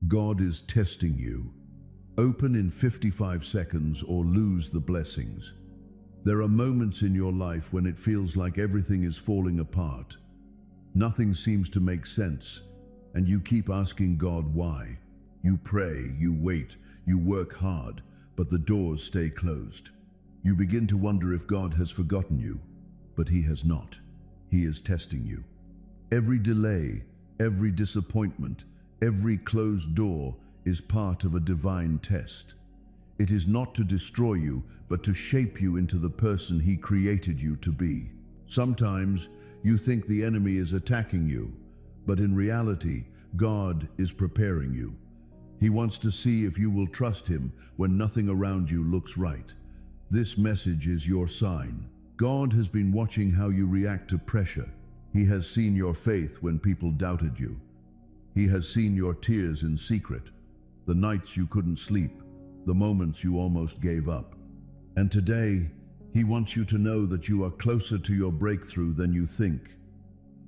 God is testing you. Open in 55 seconds or lose the blessings. There are moments in your life when it feels like everything is falling apart. Nothing seems to make sense, and you keep asking God why. You pray, you wait, you work hard, but the doors stay closed. You begin to wonder if God has forgotten you, but He has not. He is testing you. Every delay, every disappointment, every closed door is part of a divine test. It is not to destroy you, but to shape you into the person He created you to be. Sometimes you think the enemy is attacking you, but in reality, God is preparing you. He wants to see if you will trust Him when nothing around you looks right. This message is your sign. God has been watching how you react to pressure. He has seen your faith when people doubted you. He has seen your tears in secret, the nights you couldn't sleep, the moments you almost gave up. And today, He wants you to know that you are closer to your breakthrough than you think.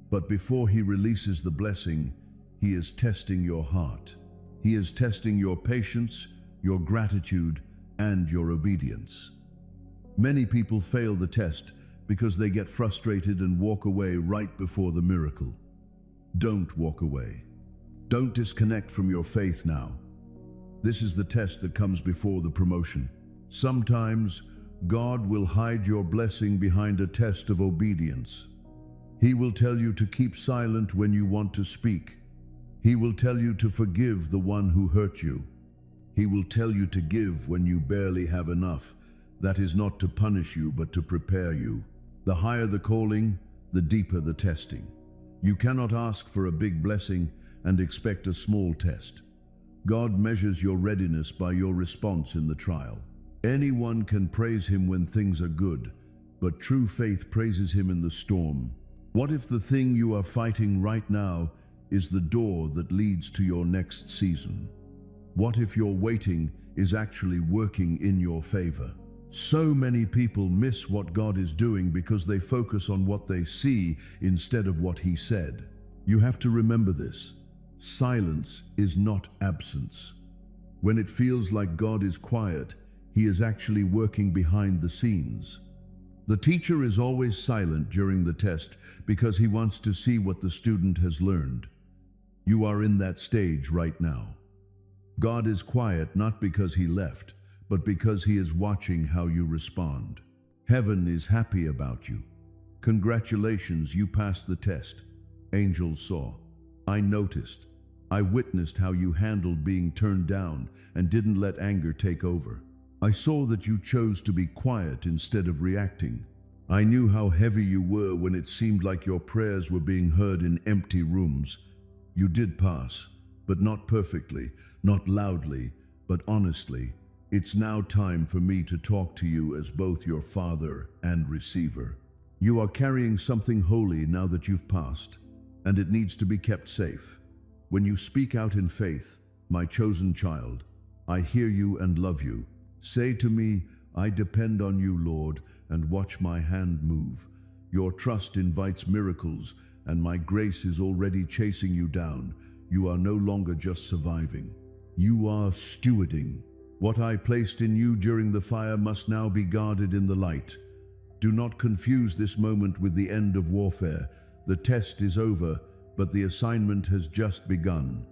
But before He releases the blessing, He is testing your heart. He is testing your patience, your gratitude, and your obedience. Many people fail the test because they get frustrated and walk away right before the miracle. Don't walk away. Don't disconnect from your faith now. This is the test that comes before the promotion. Sometimes God will hide your blessing behind a test of obedience. He will tell you to keep silent when you want to speak. He will tell you to forgive the one who hurt you. He will tell you to give when you barely have enough. That is not to punish you, but to prepare you. The higher the calling, the deeper the testing. You cannot ask for a big blessing and expect a small test. God measures your readiness by your response in the trial. Anyone can praise Him when things are good, but true faith praises Him in the storm. What if the thing you are fighting right now is the door that leads to your next season? What if your waiting is actually working in your favor? So many people miss what God is doing because they focus on what they see instead of what He said. You have to remember this. Silence is not absence. When it feels like God is quiet, He is actually working behind the scenes. The teacher is always silent during the test because he wants to see what the student has learned. You are in that stage right now. God is quiet not because He left, but because He is watching how you respond. Heaven is happy about you. Congratulations, you passed the test. Angels saw. I noticed. I witnessed how you handled being turned down and didn't let anger take over. I saw that you chose to be quiet instead of reacting. I knew how heavy you were when it seemed like your prayers were being heard in empty rooms. You did pass, but not perfectly, not loudly, but honestly. It's now time for me to talk to you as both your father and receiver. You are carrying something holy now that you've passed, and it needs to be kept safe. When you speak out in faith, my chosen child, I hear you and love you. Say to me, I depend on you, Lord, and watch my hand move. Your trust invites miracles, and my grace is already chasing you down. You are no longer just surviving. You are stewarding. What I placed in you during the fire must now be guarded in the light. Do not confuse this moment with the end of warfare. The test is over, but the assignment has just begun.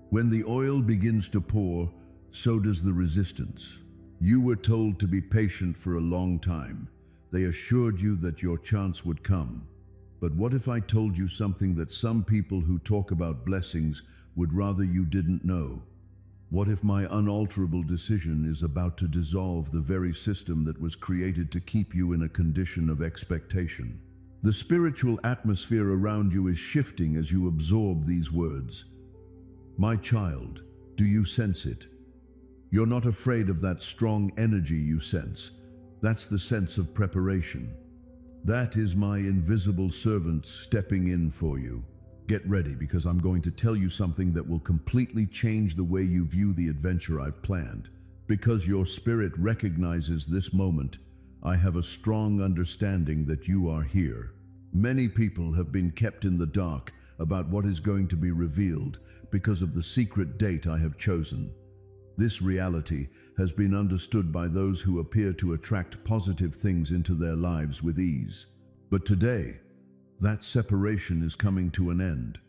When the oil begins to pour, so does the resistance. You were told to be patient for a long time. They assured you that your chance would come. But what if I told you something that some people who talk about blessings would rather you didn't know? What if my unalterable decision is about to dissolve the very system that was created to keep you in a condition of expectation? The spiritual atmosphere around you is shifting as you absorb these words. My child, do you sense it? You're not afraid of that strong energy you sense. That's the sense of preparation. That is my invisible servant stepping in for you. Get ready, because I'm going to tell you something that will completely change the way you view the adventure I've planned. Because your spirit recognizes this moment, I have a strong understanding that you are here. Many people have been kept in the dark about what is going to be revealed because of the secret date I have chosen. This reality has been understood by those who appear to attract positive things into their lives with ease. But today, that separation is coming to an end.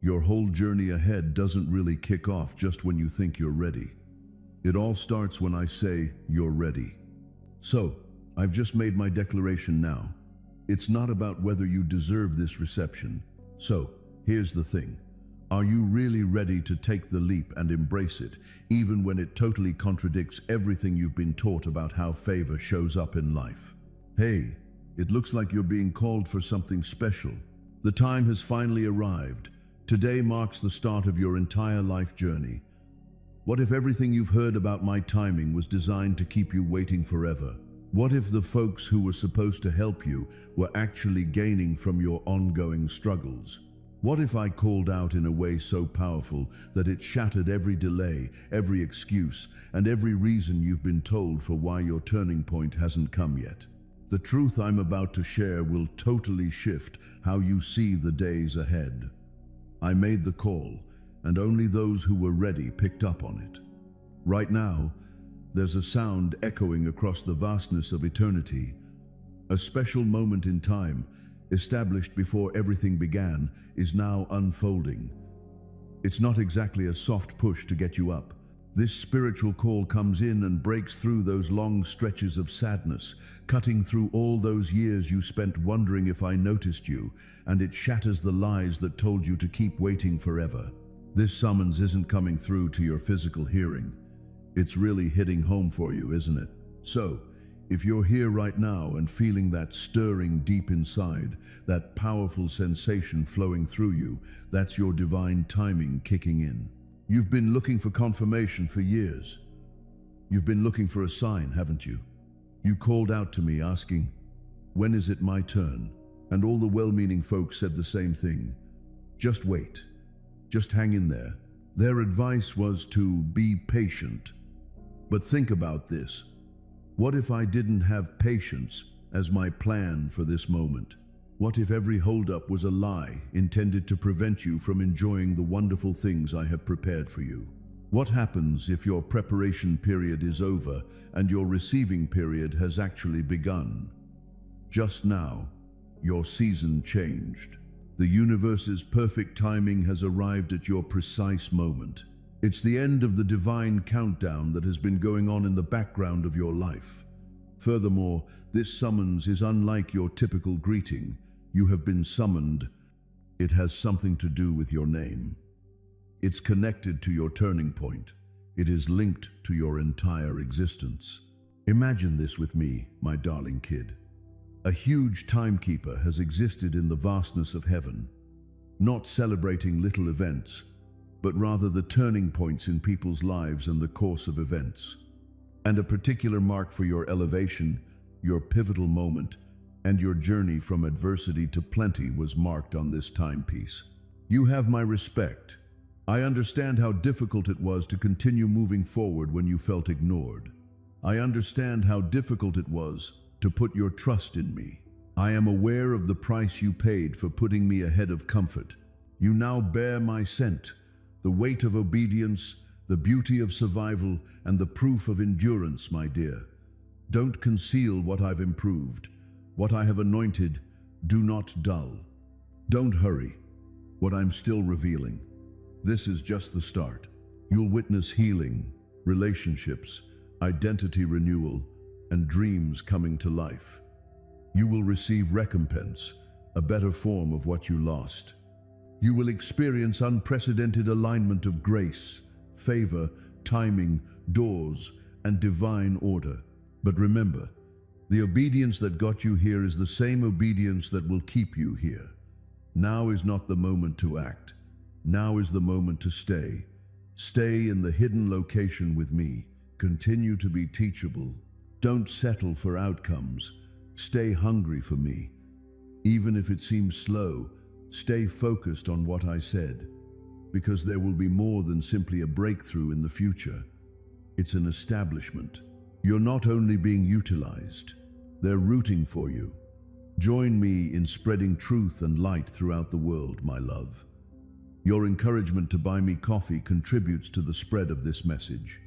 Your whole journey ahead doesn't really kick off just when you think you're ready. It all starts when I say you're ready. So, I've just made my declaration now. It's not about whether you deserve this reception. So, here's the thing. Are you really ready to take the leap and embrace it, even when it totally contradicts everything you've been taught about how favor shows up in life? Hey, it looks like you're being called for something special. The time has finally arrived. Today marks the start of your entire life journey. What if everything you've heard about my timing was designed to keep you waiting forever? What if the folks who were supposed to help you were actually gaining from your ongoing struggles? What if I called out in a way so powerful that it shattered every delay, every excuse, and every reason you've been told for why your turning point hasn't come yet? The truth I'm about to share will totally shift how you see the days ahead. I made the call, and only those who were ready picked up on it. Right now, there's a sound echoing across the vastness of eternity. A special moment in time, established before everything began, is now unfolding. It's not exactly a soft push to get you up. This spiritual call comes in and breaks through those long stretches of sadness, cutting through all those years you spent wondering if I noticed you, and it shatters the lies that told you to keep waiting forever. This summons isn't coming through to your physical hearing. It's really hitting home for you, isn't it? So, if you're here right now and feeling that stirring deep inside, that powerful sensation flowing through you, that's your divine timing kicking in. You've been looking for confirmation for years. You've been looking for a sign, haven't you? You called out to me asking, "When is it my turn?" And all the well-meaning folks said the same thing. Just wait. Just hang in there. Their advice was to be patient. But think about this. What if I didn't have patience as my plan for this moment? What if every holdup was a lie intended to prevent you from enjoying the wonderful things I have prepared for you? What happens if your preparation period is over and your receiving period has actually begun? Just now, your season changed. The universe's perfect timing has arrived at your precise moment. It's the end of the divine countdown that has been going on in the background of your life. Furthermore, this summons is unlike your typical greeting. You have been summoned. It has something to do with your name. It's connected to your turning point. It is linked to your entire existence. Imagine this with me, my darling kid. A huge timekeeper has existed in the vastness of heaven, not celebrating little events, but rather the turning points in people's lives and the course of events. And a particular mark for your elevation, your pivotal moment, and your journey from adversity to plenty was marked on this timepiece. You have my respect. I understand how difficult it was to continue moving forward when you felt ignored. I understand how difficult it was to put your trust in me. I am aware of the price you paid for putting me ahead of comfort. You now bear my scent, the weight of obedience, the beauty of survival, and the proof of endurance, my dear. Don't conceal what I've improved. What I have anointed, do not dull. Don't hurry. What I'm still revealing. This is just the start. You'll witness healing, relationships, identity renewal, and dreams coming to life. You will receive recompense, a better form of what you lost. You will experience unprecedented alignment of grace, favor, timing, doors, and divine order. But remember, the obedience that got you here is the same obedience that will keep you here. Now is not the moment to act. Now is the moment to stay. Stay in the hidden location with me. Continue to be teachable. Don't settle for outcomes. Stay hungry for me. Even if it seems slow, stay focused on what I said, because there will be more than simply a breakthrough in the future. It's an establishment. You're not only being utilized, they're rooting for you. Join me in spreading truth and light throughout the world, my love. Your encouragement to buy me coffee contributes to the spread of this message.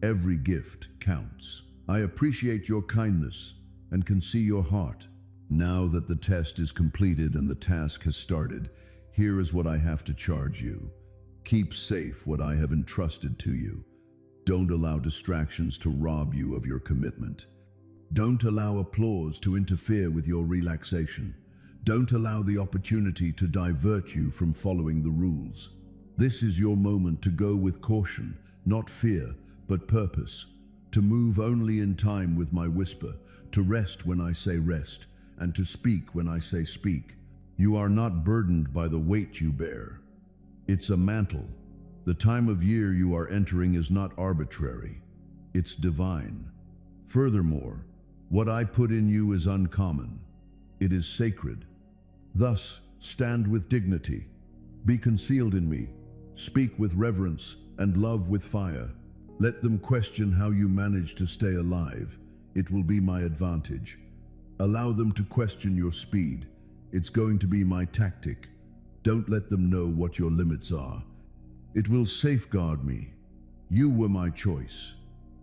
Every gift counts. I appreciate your kindness and can see your heart. Now that the test is completed and the task has started, here is what I have to charge you. Keep safe what I have entrusted to you. Don't allow distractions to rob you of your commitment. Don't allow applause to interfere with your relaxation. Don't allow the opportunity to divert you from following the rules. This is your moment to go with caution, not fear, but purpose. To move only in time with my whisper, to rest when I say rest, and to speak when I say speak. You are not burdened by the weight you bear. It's a mantle. The time of year you are entering is not arbitrary. It's divine. Furthermore, what I put in you is uncommon. It is sacred. Thus, stand with dignity. Be concealed in me. Speak with reverence and love with fire. Let them question how you manage to stay alive. It will be my advantage. Allow them to question your speed. It's going to be my tactic. Don't let them know what your limits are. It will safeguard me. You were my choice.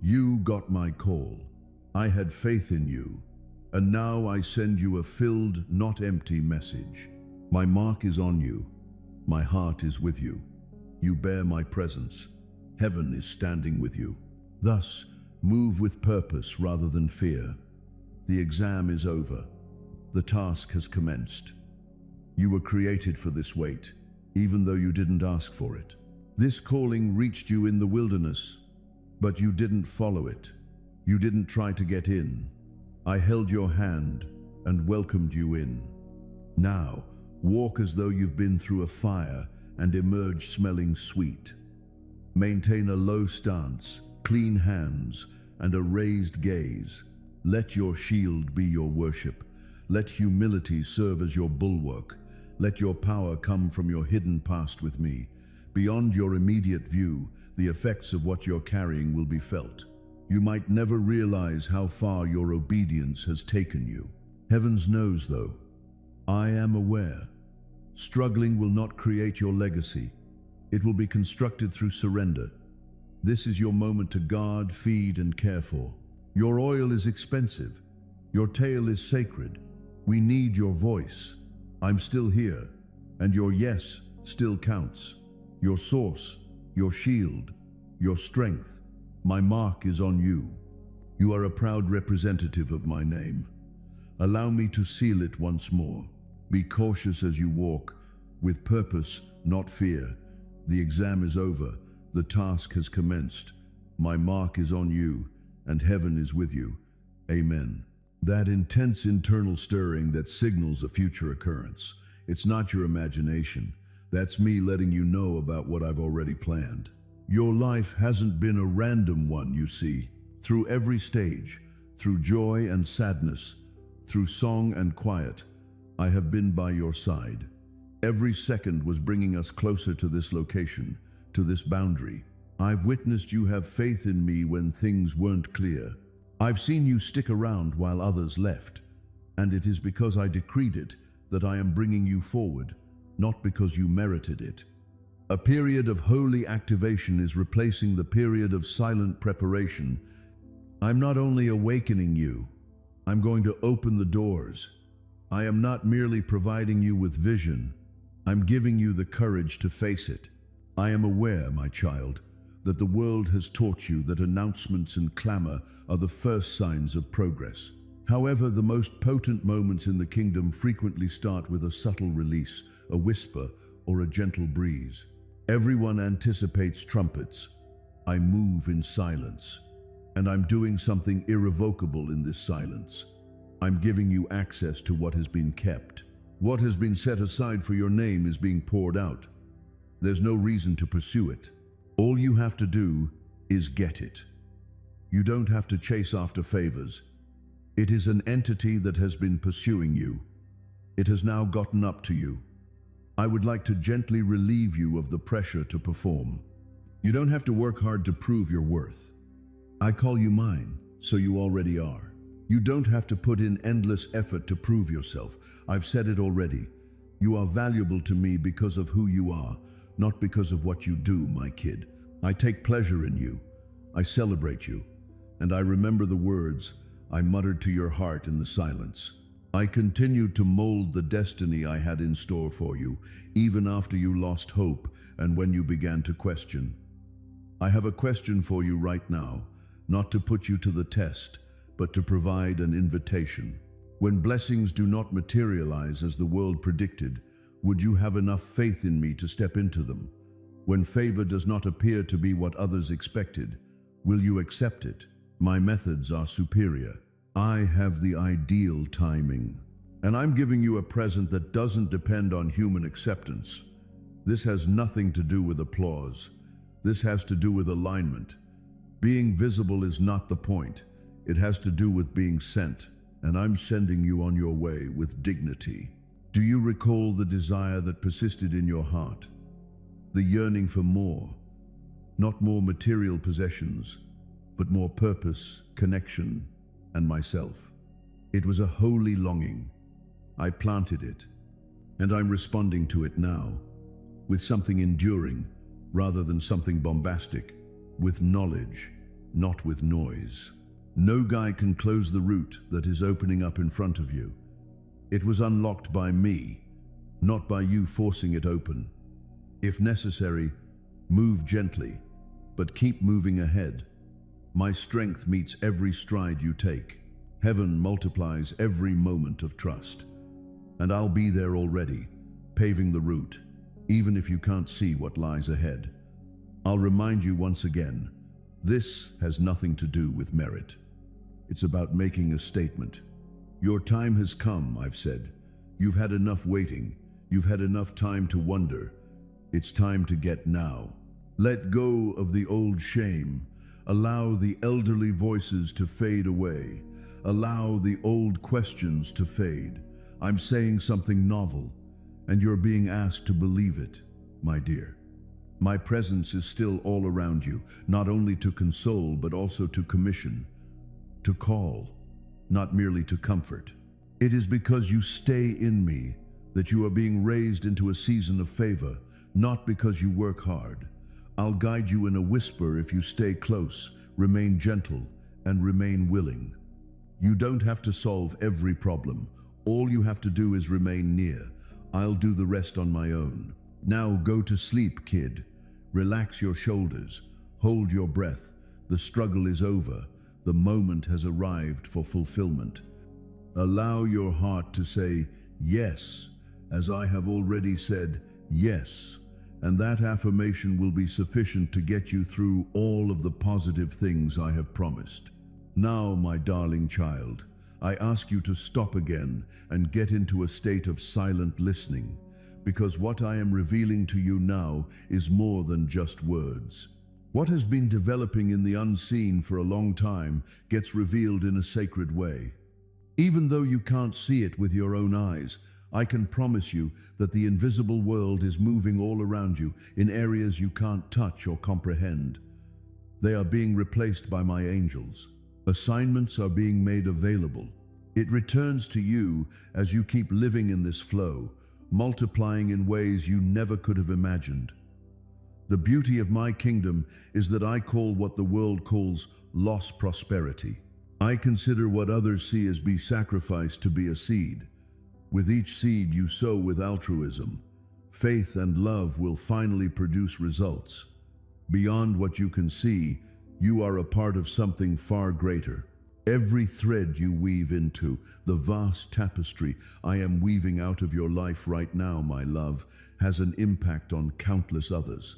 You got my call. I had faith in you. And now I send you a filled, not empty message. My mark is on you. My heart is with you. You bear my presence. Heaven is standing with you. Thus, move with purpose rather than fear. The exam is over. The task has commenced. You were created for this wait, even though you didn't ask for it. This calling reached you in the wilderness, but you didn't follow it. You didn't try to get in. I held your hand and welcomed you in. Now, walk as though you've been through a fire and emerge smelling sweet. Maintain a low stance, clean hands, and a raised gaze. Let your shield be your worship. Let humility serve as your bulwark. Let your power come from your hidden past with me. Beyond your immediate view, the effects of what you're carrying will be felt. You might never realize how far your obedience has taken you. Heavens knows, though. I am aware. Struggling will not create your legacy. It will be constructed through surrender. This is your moment to guard, feed, and care for. Your oil is expensive. Your tale is sacred. We need your voice. I'm still here, and your yes still counts. Your source, your shield, your strength. My mark is on you. You are a proud representative of my name. Allow me to seal it once more. Be cautious as you walk, with purpose, not fear. The exam is over. The task has commenced. My mark is on you, and heaven is with you. Amen. That intense internal stirring that signals a future occurrence. It's not your imagination. That's me letting you know about what I've already planned. Your life hasn't been a random one, you see. Through every stage, through joy and sadness, through song and quiet, I have been by your side. Every second was bringing us closer to this location, to this boundary. I've witnessed you have faith in me when things weren't clear. I've seen you stick around while others left, and it is because I decreed it that I am bringing you forward, not because you merited it. A period of holy activation is replacing the period of silent preparation. I'm not only awakening you, I'm going to open the doors. I am not merely providing you with vision, I'm giving you the courage to face it. I am aware, my child, that the world has taught you that announcements and clamor are the first signs of progress. However, the most potent moments in the kingdom frequently start with a subtle release, a whisper, or a gentle breeze. Everyone anticipates trumpets. I move in silence, and I'm doing something irrevocable in this silence. I'm giving you access to what has been kept. What has been set aside for your name is being poured out. There's no reason to pursue it. All you have to do is get it. You don't have to chase after favors. It is an entity that has been pursuing you. It has now gotten up to you. I would like to gently relieve you of the pressure to perform. You don't have to work hard to prove your worth. I call you mine, so you already are. You don't have to put in endless effort to prove yourself. I've said it already. You are valuable to me because of who you are, not because of what you do, my kid. I take pleasure in you. I celebrate you. And I remember the words I muttered to your heart in the silence. I continued to mold the destiny I had in store for you, even after you lost hope and when you began to question. I have a question for you right now, not to put you to the test, but to provide an invitation. When blessings do not materialize as the world predicted, would you have enough faith in me to step into them? When favor does not appear to be what others expected, will you accept it? My methods are superior. I have the ideal timing. And I'm giving you a present that doesn't depend on human acceptance. This has nothing to do with applause. This has to do with alignment. Being visible is not the point. It has to do with being sent. And I'm sending you on your way with dignity. Do you recall the desire that persisted in your heart? The yearning for more, not more material possessions, but more purpose, connection, and myself. It was a holy longing. I planted it, and I'm responding to it now, with something enduring rather than something bombastic, with knowledge, not with noise. No guy can close the route that is opening up in front of you. It was unlocked by me, not by you forcing it open. If necessary, move gently, but keep moving ahead. My strength meets every stride you take. Heaven multiplies every moment of trust. And I'll be there already, paving the route, even if you can't see what lies ahead. I'll remind you once again, this has nothing to do with merit. It's about making a statement. Your time has come, I've said. You've had enough waiting. You've had enough time to wonder. It's time to get now. Let go of the old shame. Allow the elderly voices to fade away. Allow the old questions to fade. I'm saying something novel, and you're being asked to believe it, my dear. My presence is still all around you, not only to console, but also to commission, to call, not merely to comfort. It is because you stay in me that you are being raised into a season of favor, not because you work hard. I'll guide you in a whisper if you stay close, remain gentle, and remain willing. You don't have to solve every problem. All you have to do is remain near. I'll do the rest on my own. Now go to sleep, kid. Relax your shoulders. Hold your breath. The struggle is over. The moment has arrived for fulfillment. Allow your heart to say yes, as I have already said yes. And that affirmation will be sufficient to get you through all of the positive things I have promised. Now, my darling child, I ask you to stop again and get into a state of silent listening, because what I am revealing to you now is more than just words. What has been developing in the unseen for a long time gets revealed in a sacred way. Even though you can't see it with your own eyes, I can promise you that the invisible world is moving all around you in areas you can't touch or comprehend. They are being replaced by my angels. Assignments are being made available. It returns to you as you keep living in this flow, multiplying in ways you never could have imagined. The beauty of my kingdom is that I call what the world calls lost prosperity. I consider what others see as be sacrificed to be a seed. With each seed you sow with altruism, faith and love will finally produce results. Beyond what you can see, you are a part of something far greater. Every thread you weave into the vast tapestry I am weaving out of your life right now, my love, has an impact on countless others.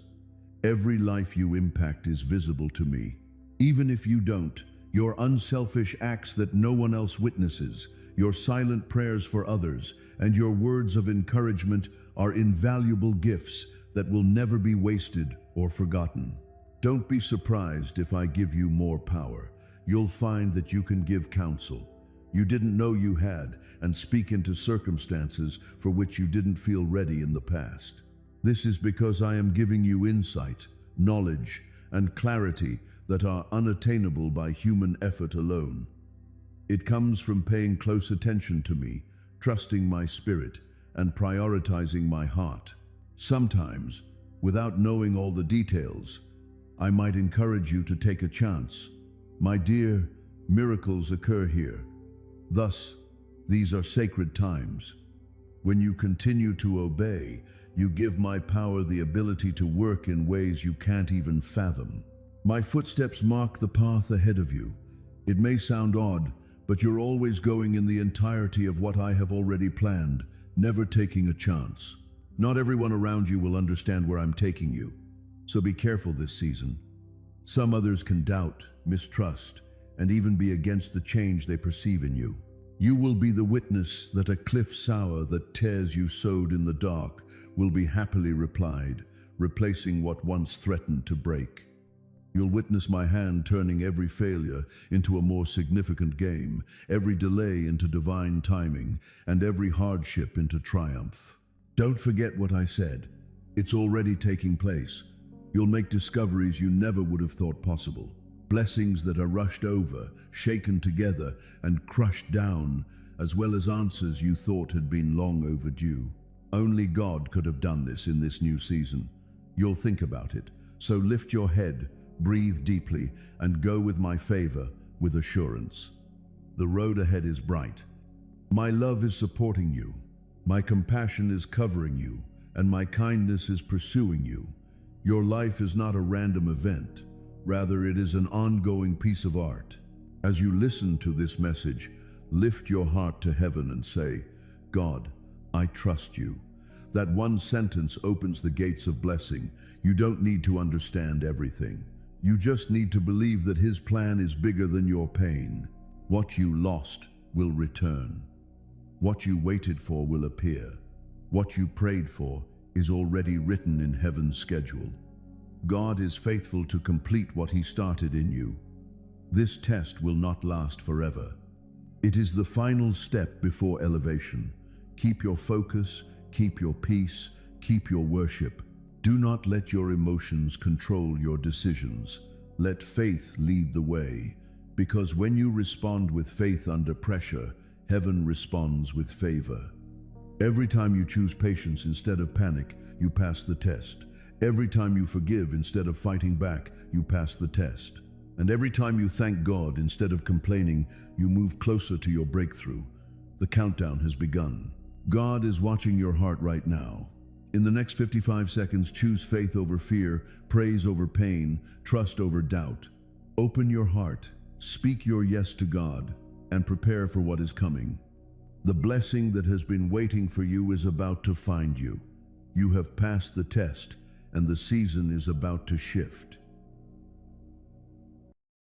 Every life you impact is visible to me. Even if you don't, your unselfish acts that no one else witnesses, your silent prayers for others, and your words of encouragement are invaluable gifts that will never be wasted or forgotten. Don't be surprised if I give you more power. You'll find that you can give counsel you didn't know you had and speak into circumstances for which you didn't feel ready in the past. This is because I am giving you insight, knowledge, and clarity that are unattainable by human effort alone. It comes from paying close attention to me, trusting my spirit, and prioritizing my heart. Sometimes, without knowing all the details, I might encourage you to take a chance. My dear, miracles occur here. Thus, these are sacred times. When you continue to obey, you give my power the ability to work in ways you can't even fathom. My footsteps mark the path ahead of you. It may sound odd, but you're always going in the entirety of what I have already planned, never taking a chance. Not everyone around you will understand where I'm taking you, so be careful this season. Some others can doubt, mistrust, and even be against the change they perceive in you. You will be the witness that a cliff sour that tears you sowed in the dark will be happily replied, replacing what once threatened to break. You'll witness my hand turning every failure into a more significant game, every delay into divine timing, and every hardship into triumph. Don't forget what I said. It's already taking place. You'll make discoveries you never would have thought possible. Blessings that are rushed over, shaken together, and crushed down, as well as answers you thought had been long overdue. Only God could have done this in this new season. You'll think about it, so lift your head, breathe deeply, and go with my favor with assurance. The road ahead is bright. My love is supporting you. My compassion is covering you, and my kindness is pursuing you. Your life is not a random event. Rather, it is an ongoing piece of art. As you listen to this message, lift your heart to heaven and say, God, I trust you. That one sentence opens the gates of blessing. You don't need to understand everything. You just need to believe that His plan is bigger than your pain. What you lost will return. What you waited for will appear. What you prayed for is already written in heaven's schedule. God is faithful to complete what He started in you. This test will not last forever. It is the final step before elevation. Keep your focus, keep your peace, keep your worship. Do not let your emotions control your decisions. Let faith lead the way, because when you respond with faith under pressure, heaven responds with favor. Every time you choose patience instead of panic, you pass the test. Every time you forgive instead of fighting back, you pass the test. And every time you thank God instead of complaining, you move closer to your breakthrough. The countdown has begun. God is watching your heart right now. In the next 55 seconds, choose faith over fear, praise over pain, trust over doubt. Open your heart, speak your yes to God, and prepare for what is coming. The blessing that has been waiting for you is about to find you. You have passed the test, and the season is about to shift.